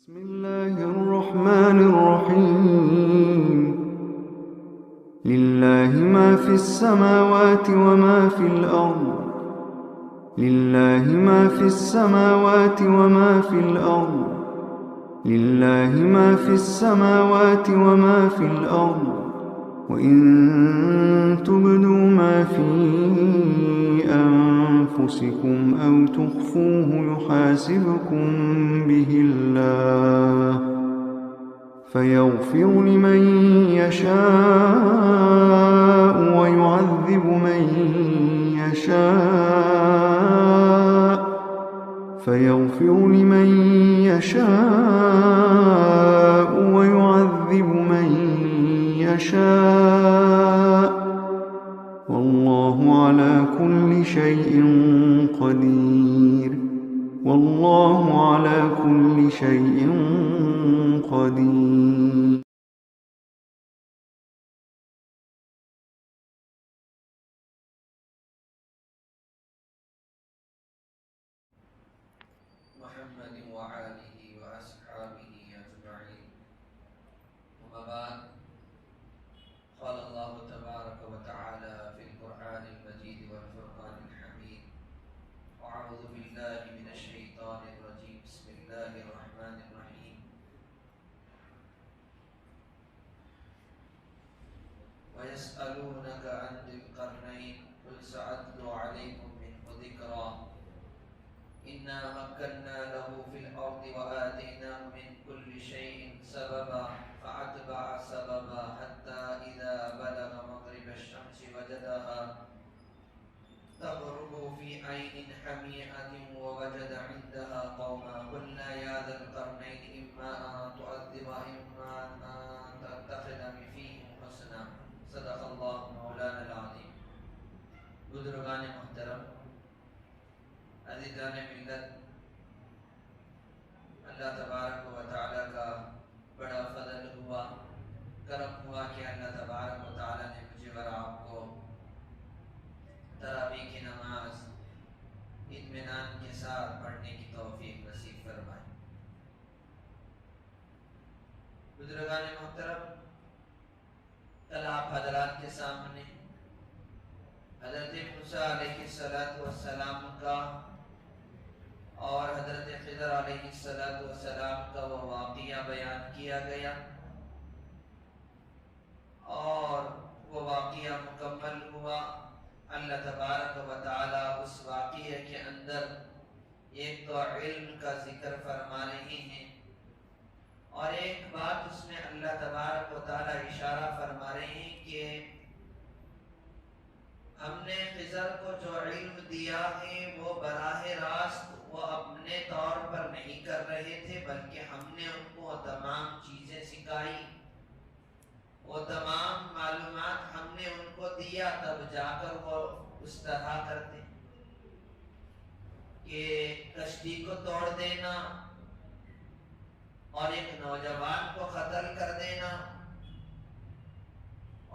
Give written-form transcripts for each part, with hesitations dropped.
بسم الله الرحمن الرحيم لله ما في السماوات وما في الأرض لله ما في السماوات وما في الأرض لله ما في السماوات وما في الأرض وإن تبدوا ما في أنفسكم أو تخفوه يحاسبكم به الله فيغفر لمن يشاء ويعذب من يشاء فيغفر لمن يشاء ويعذب من يشاء والله على كل شيء قدير والله على كل شيء قدير. محمد وآله وأصحابه أجمعين. أما بعد، قال الله تبارك وتعالى في القرآن المجيد والفرقان الحميد: أعوذ بالله من الشيطان الرجيم. بسم الله الرحمن الرحيم. ويسألونك عن ذي القرنين قل سأتلو عليكم منه ذكرا إنا مكنا له في الأرض وآتيناه من كل شيء سببا فأتبع سببا حتى إذا بلغ مغرب الشمس وجدها تغرب في عين حميئة ووجد عندها قوما قلنا يا ذا القرنين إما أن تؤذب وإما أن تتخذ فيهم حسنا. صدق الله مولانا العظيم. بزرگان محترم، عزیزان ملت، اللہ تبارک و تعالیٰ کا بڑا فضل ہوا، کرم ہوا کہ اللہ تبارک و تعالیٰ نے مجھے اور آپ کو تراویح کی نماز اطمینان کے ساتھ پڑھنے کی توفیق نصیب فرمائے. بزرگان محترم، کل آپ حضرات کے سامنے حضرت موسیٰ علیہ السلام کا اور حضرت خضر علیہ السلام کا وہ واقعہ بیان کیا گیا، اور وہ واقعہ مکمل ہوا. اللہ تبارک و تعالی اس واقعے کے اندر ایک تو علم کا ذکر فرما رہے ہیں، اور ایک بات اس میں اللہ تبارک و تعالی اشارہ فرما رہے ہیں کہ ہم نے خضر کو جو علم دیا ہے وہ براہ راست وہ اپنے طور پر نہیں کر رہے تھے، بلکہ ہم نے ان کو تمام چیزیں سکھائی، وہ تمام معلومات ہم نے ان کو دیا، تب جا کر وہ اس طرح کرتے کہ کشتی کو توڑ دینا اور ایک نوجوان کو قتل کر دینا،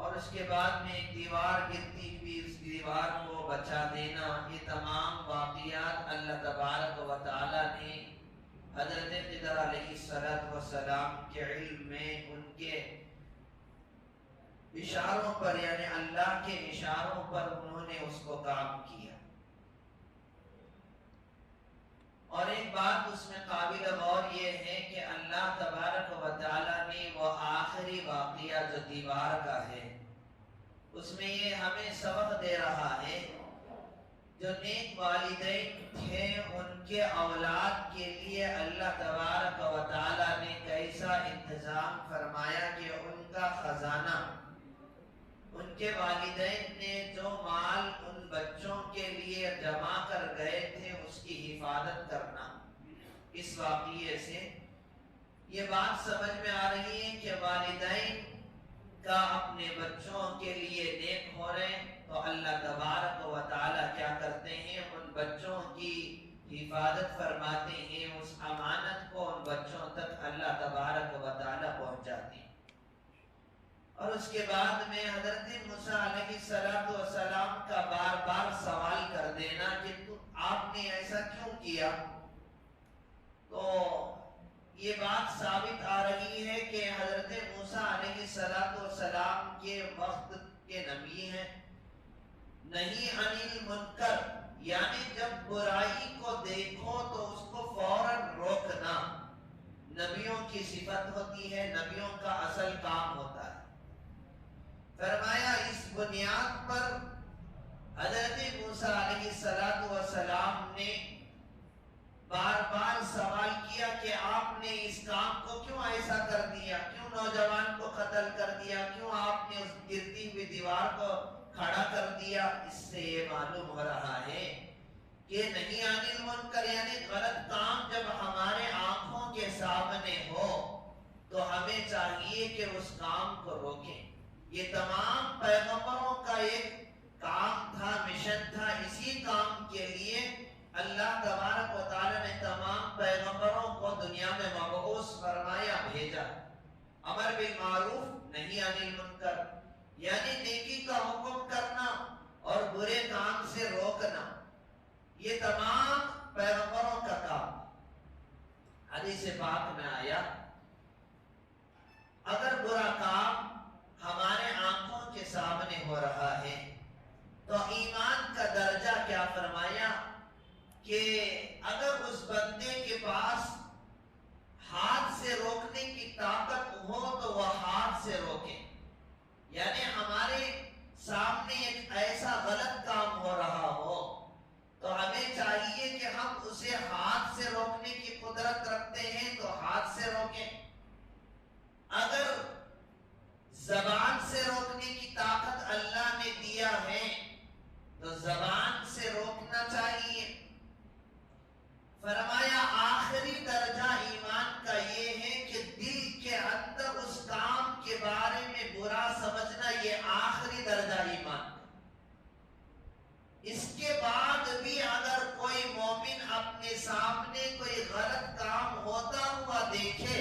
اور اس کے بعد میں ایک دیوار گرتی ہوئی اس دیوار کو بچا دینا. یہ تمام واقعات اللہ تبارک و تعالی نے حضرت خضر علیہ السلام کے علم میں ان کے اشاروں پر، یعنی اللہ کے اشاروں پر انہوں نے اس کو کام کیا. اور ایک بات اس میں قابل غور یہ ہے کہ اللہ تبارک و تعالی نے وہ آخری واقعہ جو دیوار کا ہے اس میں یہ ہمیں سبق دے رہا ہے جو نیک والدین تھے ان کے اولاد کے لیے اللہ تبارک و تعالی نے کیسا انتظام فرمایا کہ ان کا خزانہ، ان کے والدین نے جو مال ان بچوں کے لیے جمع کر گئے تھے اس کی حفاظت کرنا. اس واقعے سے یہ بات سمجھ میں آ رہی ہے کہ والدین کا اپنے بچوں کے لیے نیک ہو رہے ہیں تو اللہ تبارک و تعالی کیا کرتے ہیں، ان بچوں کی حفاظت فرماتے ہیں، اس امانت کو ان بچوں تک اللہ تبارک و تعالی پہنچاتے ہیں. اور اس کے بعد میں حضرت موسیٰ علیہ السلام کا بار بار سوال کر دینا کہ آپ نے ایسا کیوں کیا، تو یہ بات ثابت آ رہی ہے کہ حضرت موسیٰ علیہ السلام کے وقت کے نبی ہیں. نہیں عن المنکر یعنی جب برائی کو دیکھو تو اس کو فوراً روکنا نبیوں کی صفت ہوتی ہے، نبیوں کا اصل کام ہوتا ہے. فرمایا اس بنیاد پر حضرت موسیٰ علیہ السلام نے بار بار سوال کیا کہ آپ نے اس کام کو کیوں ایسا کر دیا، کیوں نوجوان کو قتل کر دیا، کیوں آپ نے اس گرتی ہوئی دیوار کو کھڑا کر دیا. اس سے یہ معلوم ہو رہا ہے کہ نہیں عن المنکر یعنی غلط کام جب ہمارے آنکھوں کے سامنے ہو تو ہمیں چاہیے کہ اس کام کو روکیں. یہ تمام پیغمبروں کا ایک کام تھا، مشن تھا. اسی کام کے لیے اللہ تبارک و تعالی نے تمام پیغمبروں کو دنیا میں مبعوث فرمایا، بھیجا. امر بالمعروف نہی عن المنکر یعنی نیکی کا حکم کرنا اور برے کام سے روکنا، یہ تمام پیغمبروں کا کام. حدیث پاک میں آیا اگر برا کام ہمارے آنکھوں کے سامنے ہو رہا ہے تو ایمان کا درجہ کیا فرمایا کہ اگر اس بندے کے پاس ہاتھ سے روکنے کی طاقت ہو تو وہ ہاتھ سے روکے. یعنی ہمارے سامنے ایک ایسا غلط کام ہو رہا ہو تو ہمیں چاہیے کہ ہم اسے ہاتھ سے روکنے کی قدرت رکھتے ہیں تو ہاتھ سے روکیں. اگر زبان سے روکنے کی طاقت اللہ نے دیا ہے تو زبان سے روکنا چاہیے. فرمایا آخری درجہ ایمان کا یہ ہے کہ دل کے اندر اس کام کے بارے میں برا سمجھنا، یہ آخری درجہ ایمان کا. اس کے بعد بھی اگر کوئی مومن اپنے سامنے کوئی غلط کام ہوتا ہوا دیکھے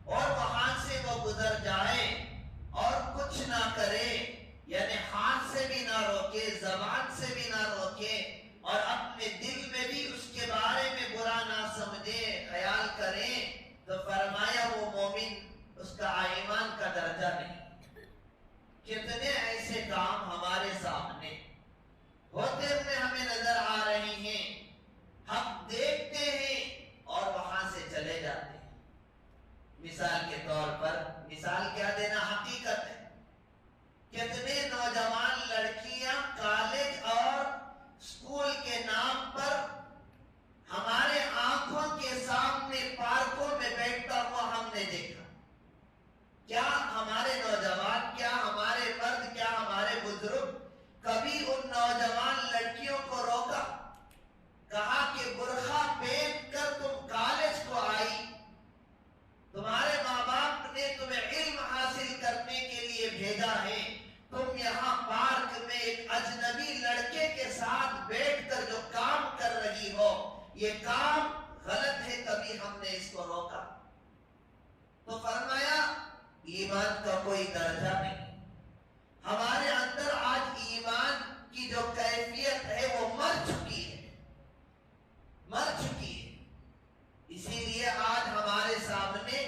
اور وہاں سے وہ گزر جائے اور کچھ نہ کرے، یعنی ہاتھ سے بھی نہ روکے، زبان سے بھی نہ روکے اور اپنے دل میں بھی اس کے بارے میں برا نہ سمجھے، خیال کرے، تو فرمایا وہ مومن اس کا ایمان کا درجہ نہیں. کتنے ایسے کام ہمارے سامنے ہوتے ہوئے ہمیں نظر آ رہے ہیں، ہم دیکھتے ہیں اور وہاں سے چلے جاتے ہیں. مثال کے طور پر، مثال کیا دینا، حقیقت ہے. کتنے نوجوان لڑکیاں کالج اور اسکول کے نام پر ہمارے آنکھوں کے سامنے پارکوں میں بیٹھتا ہوا ہم نے دیکھا. کیا ہمارے نوجوان، کیا ہمارے مرد، کیا ہمارے بزرگ کبھی ان نوجوان لڑکیوں کو روکا، کہا کہ برقع پہن کر تم کالج کو آئی، تمہارے ماں باپ نے تمہیں علم حاصل کرنے کے لیے بھیجا ہے، تم یہاں پارک میں ایک اجنبی لڑکے کے ساتھ بیٹھ کر جو کام کر رہی ہو یہ کام غلط ہے، کبھی ہم نے اس کو روکا؟ تو فرمایا ایمان کا کوئی درجہ نہیں. ہمارے اندر آج ایمان کی جو کیفیت ہے وہ مر چکی ہے، مر چکی ہے. اسی لیے آج ہمارے سامنے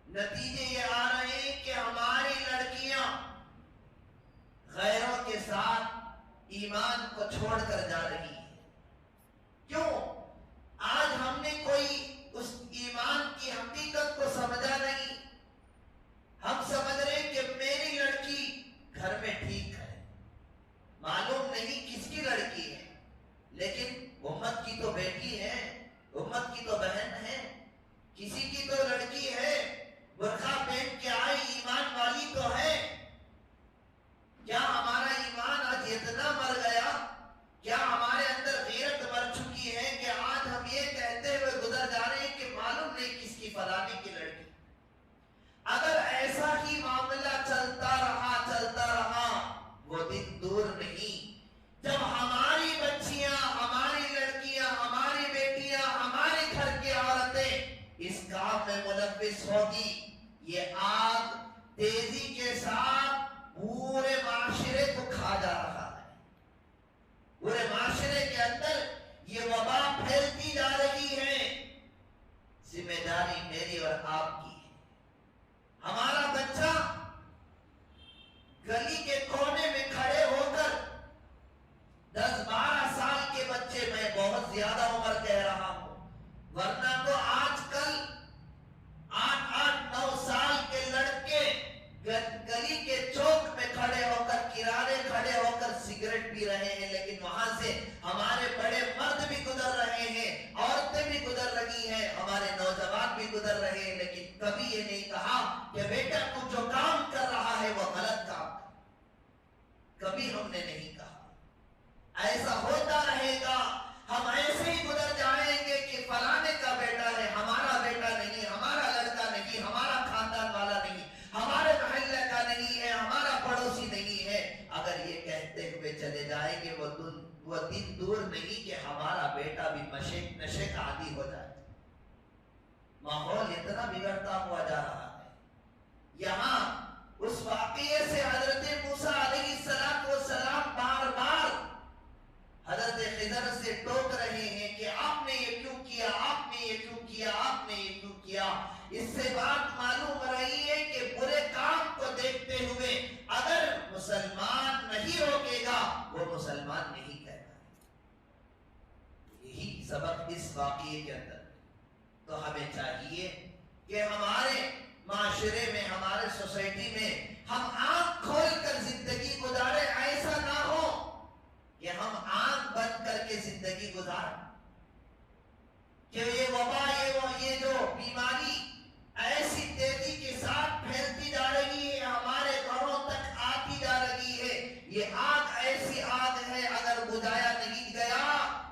نتیجے یہ آ رہے ہیں کہ ہماری لڑکیاں غیروں کے ساتھ ایمان کو چھوڑ کر جا رہی ہیں. کیوں؟ آج ہم نے کوئی اس ایمان کی حقیقت کو سمجھا نہیں. ہم سمجھ رہے کہ میری لڑکی گھر میں ٹھیک ہے، معلوم نہیں کس کی لڑکی ہے، لیکن امت کی تو بیٹی ہے، امت کی تو بہن ہے، کسی کی تو لڑکی ہے، برقع پہن کے آئی، ایمان والی تو ہے. کیا ہمارا ایمان آج اتنا مر گیا؟ کیا ہمارے اندر غیرت مر چکی ہے کہ آج ہم یہ کہتے ہوئے گزر جا رہے ہیں کہ معلوم نہیں کس کی فلانے کی لڑکی؟ اگر ایسا ہی معاملہ چلتا رہا وہ دن دور نہیں جب ہماری بچیاں، ہماری لڑکیاں، ہماری بیٹیاں، ہمارے گھر کی عورتیں اس کام میں ملوث ہوگی. یہ آگ تیزی کے ساتھ پورے معاشرے کو کھا جا رہا ہے. پورے معاشرے کے اندر یہ وبا پھیلتی جا رہی ہے. ذمہ زیادہ عمر کہہ رہا ہوں، ورنہ تو آج کل 8-9 سال کے لڑکے گلی کے چوک میں کھڑے ہو کر، کنارے کھڑے ہو کر سگریٹ پی رہے ہیں، لیکن وہاں سے ہمارے بڑے مرد بھی گزر رہے ہیں، عورتیں بھی گزر رہی ہیں، ہمارے نوجوان بھی گزر رہے ہیں، لیکن کبھی یہ نہیں کہا کہ بیٹا تو جو کام کر رہا ہے وہ غلط کام ہے۔ کبھی ہم نے نہیں کہا۔ ایسا ہوتا رہے گا، ہم ایسے ہی گزر جائیں گے کہ فلانے کا بیٹا ہے، ہمارا بیٹا نہیں، ہمارا لڑکا نہیں، ہمارا خاندان والا نہیں، ہمارے محلے کا نہیں ہے، ہمارا پڑوسی نہیں ہے۔ اگر یہ کہتے ہوئے چلے جائیں گے وہ دن دور نہیں کہ ہمارا بیٹا بھی نشے کا عادی ہو جائے۔ ماحول اتنا بگڑتا ہوا جا رہا ہے۔ یہاں اس واقعے سے حضرت موسیٰ علیہ السلام بار بار حضرت خضر سے ٹوک رہے ہیں کہ آپ نے یہ کیوں کیا، آپ نے یہ کیوں کیا، آپ نے یہ کیوں کیا۔ اس سے بات معلوم ہو رہی ہے کہ برے کام کو دیکھتے ہوئے اگر مسلمان نہیں روکے گا وہ مسلمان نہیں کہتا۔ یہی سبق اس واقعے کے اندر۔ تو ہمیں چاہیے کہ ہمارے معاشرے میں، ہمارے سوسائٹی میں ہم آنکھ کھول کر زندگی گزارے، ایسا نہ ہو کہ ہم آنکھ بند کر کے زندگی گزاریں کہ یہ وبا، یہ جو بیماری ایسی تیزی کے ساتھ پھیلتی جا رہی ہے، ہمارے گھروں تک آتی جا رہی ہے۔ یہ آگ ایسی آگ ہے، اگر بجھایا نہیں گیا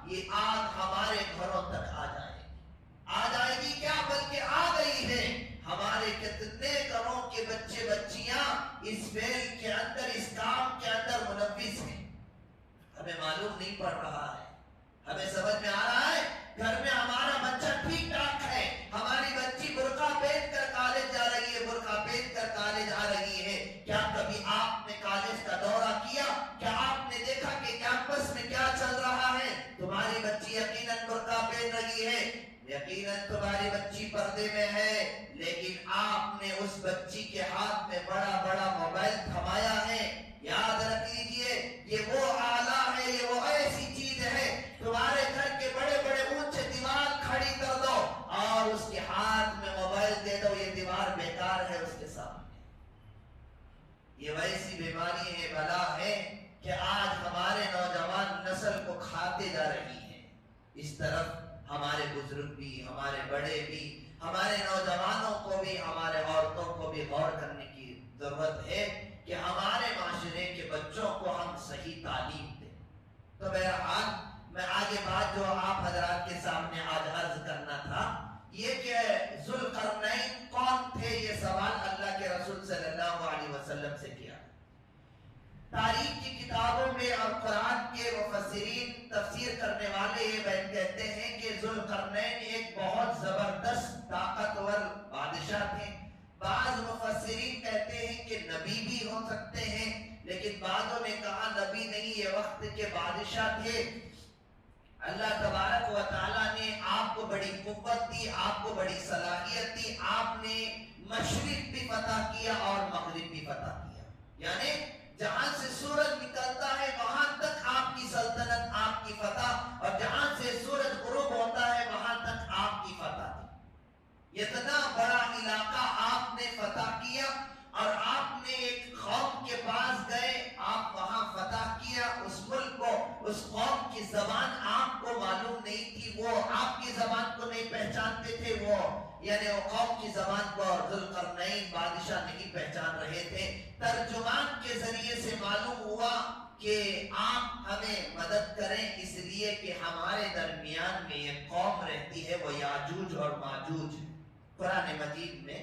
یہ آگ ہمارے گھروں تک آ جائے گی کیا، بلکہ آ گئی ہے۔ ہمارے کتنے گھروں کے بچے بچیاں اس فیل کے اندر، اس کام کے اندر ملوث ہیں، ہمیں معلوم نہیں پڑ رہا ہے۔ ہمیں سمجھ میں آ رہا ہے گھر میں ہمارا بچہ ٹھیک ٹھاک ہے، ہماری بچی برقع پہن کر کالج جا رہی ہے، برقع پہن کر کالج آ رہی ہے۔ کیا کبھی آپ نے کالج کا دورہ کیا؟ کیا آپ نے دیکھا کہ کیمپس میں کیا چل رہا ہے؟ تمہاری بچی یقیناً برقع پہن رہی ہے، یقیناً تمہاری بچی پردے میں ہے، لیکن آپ نے اس بچی کے ہاتھ میں بڑا بڑا موبائل تھمایا ہے۔ یاد رکھ لیجئے، یہ وہ آلہ ہے، یہ وہ ایسی چیز ہے، تمہارے گھر کے بڑے بڑے اونچے دیوار کھڑی کر دو اور اس کے ہاتھ میں موبائل دے دو، یہ دیوار بیکار ہے اس کے سامنے۔ یہ ویسی بیماری ہے، بلا ہے کہ آج ہمارے نوجوان نسل کو کھاتے جا رہی ہے۔ اس طرف ہمارے بزرگ بھی، ہمارے بڑے بھی، ہمارے نوجوانوں کو بھی، ہمارے عورتوں کو بھی غور کرنے کی ضرورت ہے کہ ہمارے معاشرے کے بچوں کو ہم صحیح تعلیم دیں۔ تو بہرحال میں آگے بات جو آپ حضرات کے سامنے آج عرض کرنا تھا یہ کہ ذوالقرنین کون تھے، یہ سوال اللہ کے رسول صلی اللہ علیہ وسلم سے کیا۔ تاریخ کی کتابوں میں اور قرآن کے مفسرین تفسیر کرنے والے یہ بیان کہتے ہیں کہ ذوالقرنین ایک بہت زبردست طاقتور بادشاہ تھے۔ بعض مفسرین کہتے ہیں کہ نبی بھی ہو سکتے ہیں، لیکن بعضوں نے کہا نبی نہیں، یہ وقت کے بادشاہ تھے۔ اللہ تبارک و تعالیٰ نے آپ کو بڑی قوت دی، آپ کو بڑی صلاحیت دی، آپ نے مشرق بھی فتح کیا اور مغرب بھی فتح کیا، یعنی جہاں سے سورج نکلتا ہے وہاں تک آپ کی سلطنت، آپ کی فتح، اور جہاں سے سورج غروب ہوتا ہے وہاں تک آپ کی فتح تھی۔ اتنا بڑا علاقہ آپ نے فتح کیا، اور آپ نے ایک قوم کے پاس گئے، آپ وہاں فتح کیا اس ملک کو، اس قوم کی زبان آپ کو معلوم نہیں تھی، وہ آپ کی زبان کو نہیں پہچانتے تھے، وہ یعنی وہ قوم کی زبان کو ذوالقرنین بادشاہ نہیں پہچان رہے تھے۔ ترجمان کے ذریعے سے معلوم ہوا کہ آپ ہمیں مدد کریں، اس لیے کہ ہمارے درمیان میں ایک قوم رہتی ہے، وہ یاجوج اور ماجوج۔ قرآن مجید میں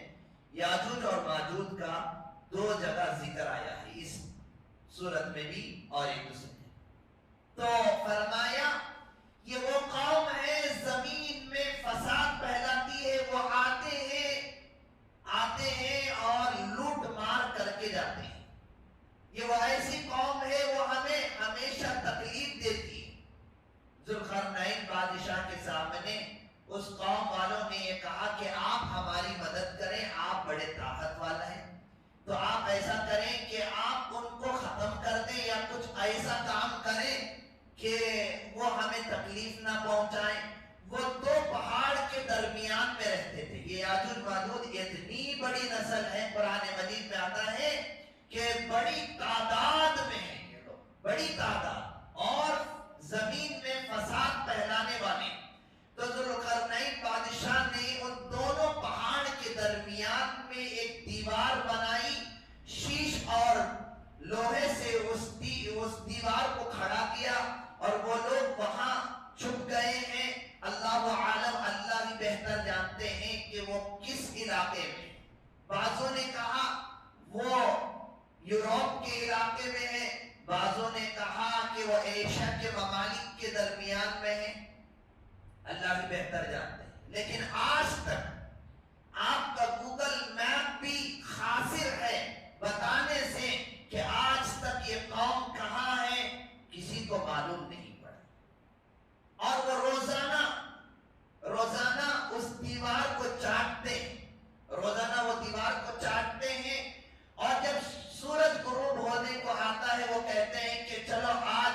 یاجوج اور ماجوج کا 2 جگہ ذکر آیا ہے، اس سورت میں بھی اور ایک دوسرے میں۔ تو فرمایا یہ وہ قوم ہے زمین میں فساد پھیلاتی ہے، وہ آتے ہیں اور لوٹ مار کر کے جاتے ہیں۔ یہ وہ ایسی قوم ہے وہ ہمیں ہمیشہ تکلیف دیتی ہے۔ ذوالقرنین بادشاہ کے سامنے اس قوم والوں نے یہ کہا کہ آپ ہماری مدد کریں، آپ بڑے طاقت والا ہیں، تو آپ ایسا کریں کہ آپ ان کو ختم کر دیں یا کچھ ایسا کام کریں کہ وہ ہمیں تکلیف نہ پہنچائیں. وہ دو پہاڑ کے درمیان میں رہتے تھے. یہ یاجوج ماجوج اتنی بڑی نسل ہے، قرآن مجید میں آتا ہے کہ بڑی تعداد میں ہیں یہ لوگ، بڑی تعداد، اور زمین میں فساد پھیلانے والے. تو ذوالقرنین بادشاہ نے ان دونوں پہاڑ کے درمیان میں ایک دیوار بنائی، شیش اور لوہے سے اس دیوار کو کھڑا کیا، اور وہ لوگ وہاں چھپ گئے ہیں. اللہ عالم، اللہ بھی بہتر جانتے ہیں کہ وہ کس علاقے میں. بعضوں نے کہا وہ یورپ کے علاقے میں ہے، بعضوں نے کہا کہ وہ ایشیا کے ممالک کے درمیان میں ہے. اللہ بھی بہتر جانتے ہیں. لیکن آج تک آپ کا گوگل میپ بھی خاسر ہے بتانے سے کہ آج تک یہ قوم کہاں ہے، کسی کو معلوم نہیں پڑا. اور وہ روزانہ اس دیوار کو چاٹتے ہیں، روزانہ وہ دیوار کو چاٹتے ہیں. اور جب سورج غروب ہونے کو آتا ہے وہ کہتے ہیں کہ چلو آج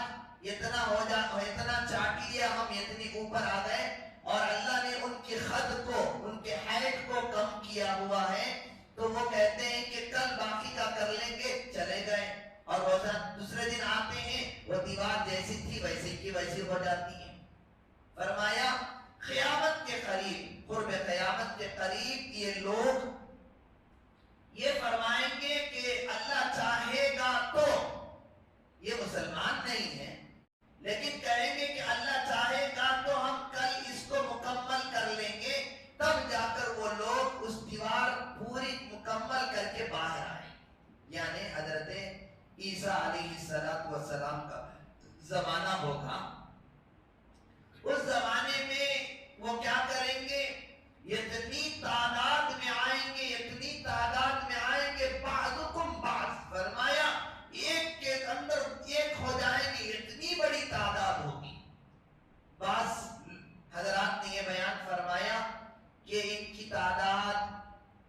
اتنا چاٹ لیا، ہم اتنی اوپر آ گئے، اور اللہ نے ان کے خد کو، ان کے ہائٹ کو کم کیا ہوا ہے. تو وہ کہتے ہیں کہ کل باقی کا کر لیں گے، چلے گئے. اور روزانہ دوسرے دن آتے ہیں، وہ دیوار جیسی تھی ویسی کی ویسی ہو جاتی ہے. فرمایا قیامت کے قریب، قرب قیامت کے قریب یہ لوگ یہ فرمائیں گے کہ اللہ چاہے گا تو، یہ مسلمان نہیں ہے لیکن کہیں گے کہ اللہ چاہے گا تو ہم کل اس کو مکمل کر لیں گے. تب جا کر وہ لوگ اس دیوار پوری مکمل کر کے باہر آئیں. یعنی حضرت عیسیٰ علیہ السلام کا زمانہ ہوگا. اس زمانے میں وہ کیا کریں گے، اتنی تعداد میں آئیں گے، اتنی تعداد میں آئیں گے، بعضکم بعض، فرمایا ایک کے اندر ایک ہو جائیں گے، اتنی بڑی تعداد ہوگی. بعض حضرات نے یہ بیان فرمایا کہ ان کی تعداد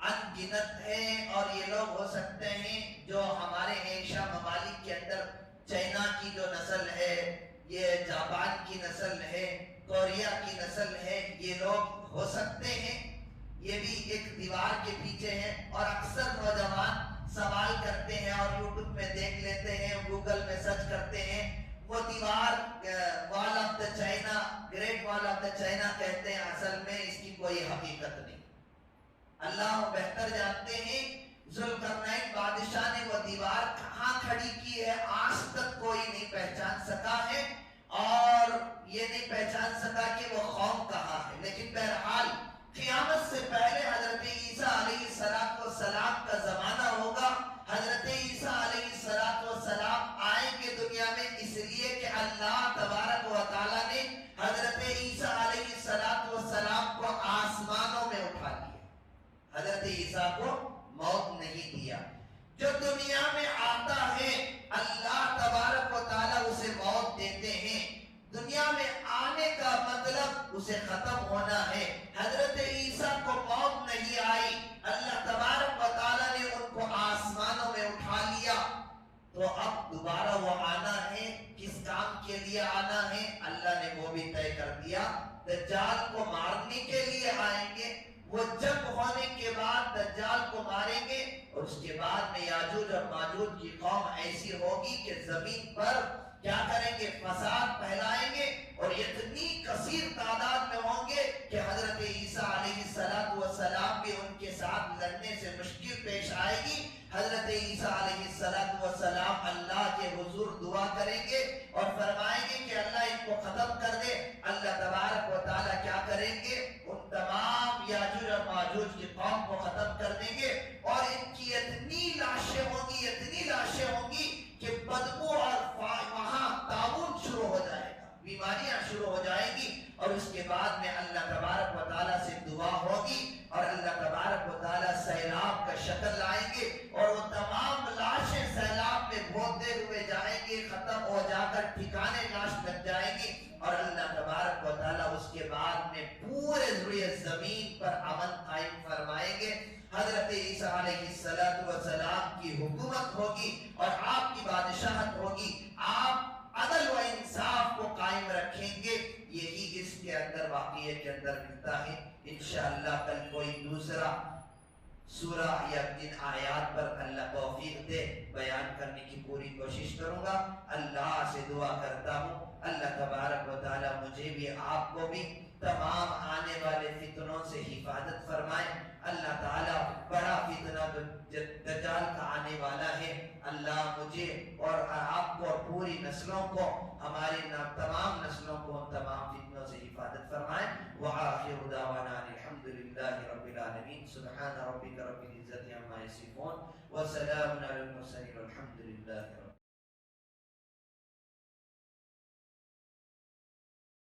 ان گنت ہے، اور یہ لوگ ہو سکتے ہیں جو ہمارے ایشیا ممالک کے اندر چائنا کی جو نسل ہے، یہ جاپان کی نسل ہے، کوریا کی نسل ہے، یہ لوگ ہو سکتے ہیں. یہ بھی ایک دیوار کے پیچھے ہیں. اور اکثر نوجوان سوال کرتے ہیں اور یوٹیوب میں دیکھ لیتے ہیں، گوگل میں سرچ کرتے ہیں، وہ دیوار وال آف دا چائنا، گریٹ وال آف دا چائنا کہتے ہیں. اصل میں اس کی کوئی حقیقت نہیں. اللہ بہتر جانتے ہیں. ذوالقرنین بادشاہ نے وہ دیوار کہاں کھڑی کی ہے آج تک کوئی نہیں پہچان سکا ہے، اور یہ نہیں پہچان سکا کہ وہ قوم کہاں ہے. لیکن بہرحال قیامت سے پہلے حضرت عیسیٰ علیہ السلام کا زمانہ ہوگا. حضرت عیسیٰ علیہ السلام آئیں گے دنیا میں اس لیے کہ اللہ تبارک و تعالیٰ نے حضرت عیسیٰ علیہ السلام کو آسمانوں میں اٹھا لیا. حضرت عیسیٰ کو موت نہیں دیا. جو دنیا میں آتا ہے اللہ تبارک و تعالیٰ اسے موت دیتے ہیں. دنیا میں آنے کا مطلب اسے ختم ہونا ہے. حضرت عیسیٰ کو موت نہیں آئی، اللہ تبارک و تعالیٰ نے ان کو آسمانوں میں اٹھا لیا. تو اب دوبارہ وہ آنا ہے، کس کام کے لیے آنا ہے اللہ نے وہ بھی طے کر دیا. دجال کو مارنے کے لیے آئیں گے. وہ جنگ ہونے کے بعد دجال کو ماریں گے، اور اس کے بعد میں یاجوج اور ماجوج کی قوم ایسی ہوگی کہ زمین پر کیا کریں گے، فساد پھیلائیں گے، اور اتنی کثیر تعداد میں ہوں گے کہ حضرت عیسیٰ علیہ السلام بھی ان کے ساتھ لڑنے سے مشکل پیش آئے گی. حضرت عیسیٰ علیہ السلام اللہ کے حضور دعا کریں گے اور فرمائیں گے کہ اللہ ان کو ختم کر دے. اللہ تبارک و تعالیٰ کیا کریں گے، ان تمام یاجوج اور ماجوج کی قوم کو ختم کر دیں گے، اور ان کی اتنی لاشیں ہوں گی کہ بدبو اور وہاں تعاون شروع ہو جائے گا، بیماریاں شروع ہو جائیں گی. اور اس کے بعد میں اللہ تبارک و تعالیٰ سے دعا ہوگی، اور اللہ تبارک و تعالیٰ سیلاب کا شکل لائیں گے، اور وہ تمام لاشیں سیلاب میں بہتے ہوئے جائیں گے، ختم ہو جا کر ٹھکانے لاش لگ جائیں گی. اور اللہ تبارک و تعالیٰ اس کے بعد میں پورے زمین پر امن قائم فرمائیں گے. حضرت عیسیٰ علیہ السلام کی حکومت ہوگی اور آپ کی بادشاہت ہوگی. آپ عدل و انصاف کو قائم رکھیں گے. واقعے کے اندر ملتا ہے۔ انشاءاللہ کل کوئی دوسرا سورہ یا جن آیات پر اللہ توفیق دے بیان کرنے کی پوری کوشش کروں گا۔ اللہ سے دعا کرتا ہوں اللہ تبارک و تعالی مجھے بھی آپ کو بھی تمام آنے والے فتنوں سے حفاظت فرمائے۔ اللہ تعالی بڑا فتنہ دجال کا آنے والا ہے، اللہ مجھے اور آپ کو اور پوری نسلوں کو، ہماری تمام نسلوں کو ان تمام فتنوں سے حفاظت فرمائے۔ وآخر دعوانا الحمدللہ رب العالمین، سبحان ربک رب العزت عما یصفون وسلام علی المرسلین والحمدللہ رب